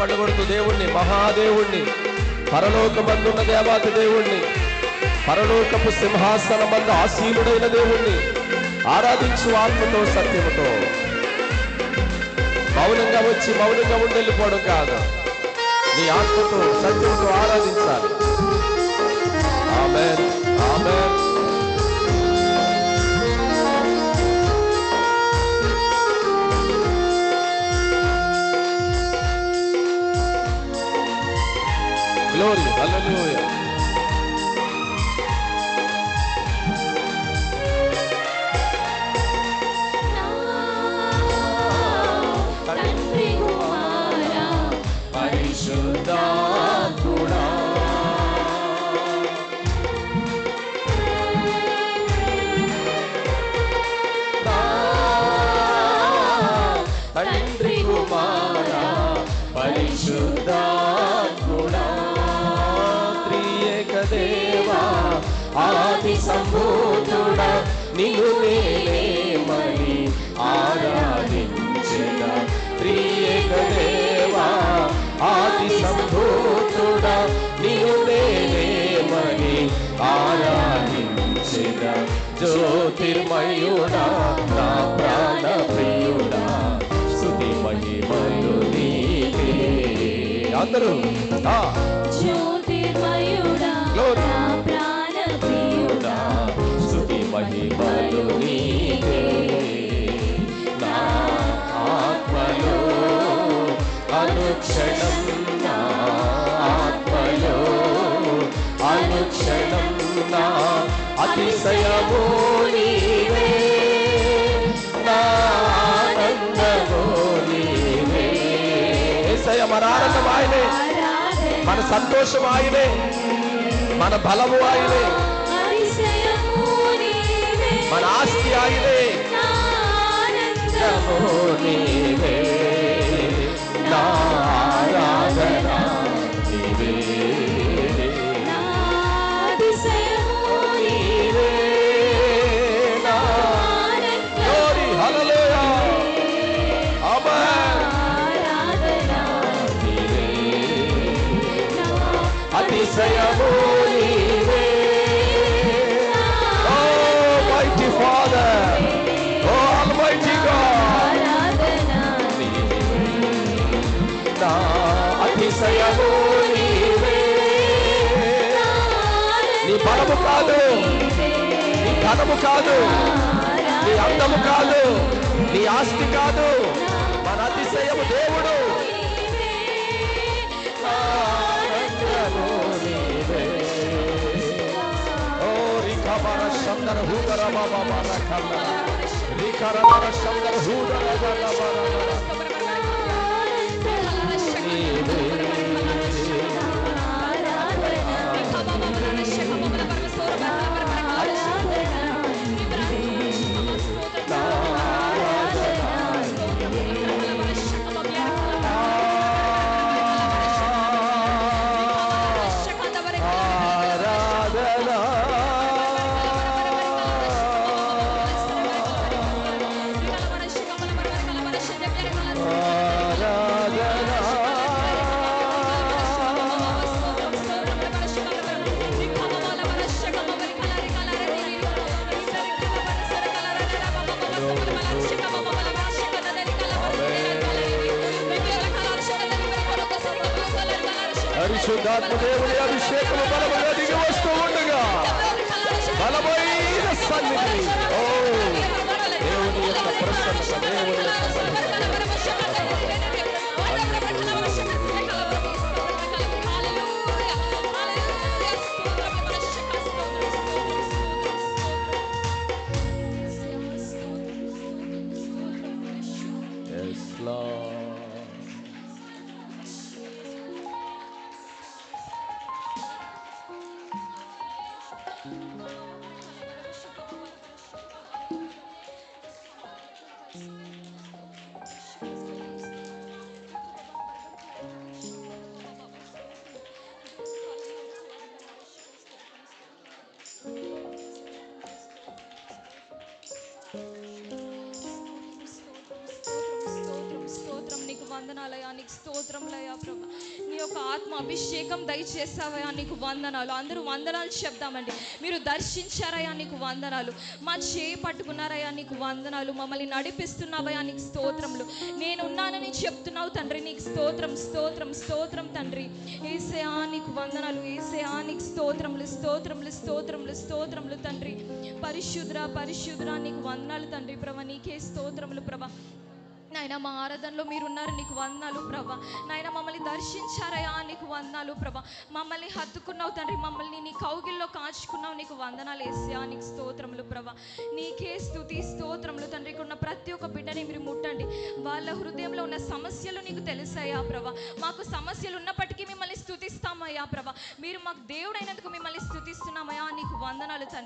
చప్పట్లు కొడుతూ దేవుణ్ణి, మహాదేవుణ్ణి, పరలోకమందున్న దేవాతి దేవుణ్ణి, పరలోకపు సింహాసనమందు ఆసీనుడైన దేవుణ్ణి ఆరాధించు ఆత్మతో సత్యముతో. మౌనంగా వచ్చి మౌనంగా ఉండి వెళ్ళిపోవడం కాదు, నీ ఆత్మతో సత్యముతో ఆరాధించాలి. ఆమేన్, ఆమేన్. గ్లోరీ, హల్లెలూయా. తండ్రి కుమార పరిశుద్ధాత్ముడా, త్రియేక దేవా ఆది సంభూతుడా, నిన్ను నేనేమని ఆరాధించెదా. త్రియేక దేవా ఆది సంభూతుడా, నిన్ను నేనేమని ఆరాధించెదా. జ్యోతిర్మయుడా నా ప్రాణ ప్రియుడా, స్తుతి మహిమలు నీకే. అందరూ జ్యోతిర్మయుడా నా ప్రాణ ప్రియుడా, స్తుతి మహిమలు నీకే. నా ఆత్మలో అనుక్షణం, నా ఆత్మలో అనుక్షణం నా అతిశయము నీవే, నా ఆనందము నీవే. యేసయ్య మన ఆనందం ఆయనే, మన సంతోషం ఆయనే, మన బలము ఆయనే, మన ఆస్తి ఆయనే. ఆనందము నీవే, నా ఆరాధన నీవే, అతిశయము నీవే. Oh mighty Father, oh Almighty God, నా అతిశయము నీవే. నీ బలము కాదు, నీ ధనము కాదు, నీ అందము కాదు, నీ ఆస్తి కాదు, మన అతిశయము దేవుడు. Shandar Hudara Baba Baba Kanda Rikara Shandar Hudara Baba Baba పరిశుద్ధాత్మ దేవుని అభిషేకము బలముగా దిగి వస్తూ ఉండగా బలమైన సన్నిధి, ఓ దేవుని యొక్క ప్రసన్నత, దేవుని యొక్క వందనాలయ్యా, నీకు స్తోత్రములయ్యా ప్రభా. నీ యొక్క ఆత్మ అభిషేకం దయచేసావయ్యా, నీకు వందనాలు. అందరూ వందనాలు చెప్దామండి. మీరు దర్శించారయ్యా, నీకు వందనాలు. మా చేయి పట్టుకున్నారయ్యా, నీకు వందనాలు. మమ్మల్ని నడిపిస్తున్నావయ్యా, నీకు స్తోత్రములు. నేనున్నానని చెప్తున్నావు తండ్రి, నీకు స్తోత్రం స్తోత్రం స్తోత్రం తండ్రి. యేసయ్యా నీకు వందనాలు, యేసయ్యా నీకు స్తోత్రములు స్తోత్రములు స్తోత్రములు స్తోత్రములు తండ్రి. పరిశుద్ధుడా పరిశుద్ధుడా నీకు వందనాలు తండ్రి ప్రభా. నీకే స్తోత్రములు ప్రభా. నాయన మా ఆరాధనలో మీరున్నారు, నీకు వందనాలు ప్రభా. నాయన మమ్మల్ని దర్శించారయ్యా, నీకు వందనాలు ప్రభా. మమ్మల్ని హత్తుకున్నావు తండ్రి, మమ్మల్ని నీ కౌగిల్లో కాచుకున్నావు, నీకు వందనాలు యేసయ్యా, నీకు స్తోత్రములు ప్రభా. నీకే స్తుతి స్తోత్రములు తండ్రి. ఇక్కడ ఉన్న ప్రతి ఒక్క బిడ్డని మీరు ముట్టండి. వాళ్ళ హృదయంలో ఉన్న సమస్యలు నీకు తెలుసయ్యా ప్రభా. మాకు సమస్యలు ఉన్నప్పటికీ మిమ్మల్ని స్తుతిస్తామయ్యా ప్రభా. మీరు మాకు దేవుడైనందుకు మిమ్మల్ని స్తుతిస్తున్నామయ్యా, నీకు వందనాలు తండ్రి.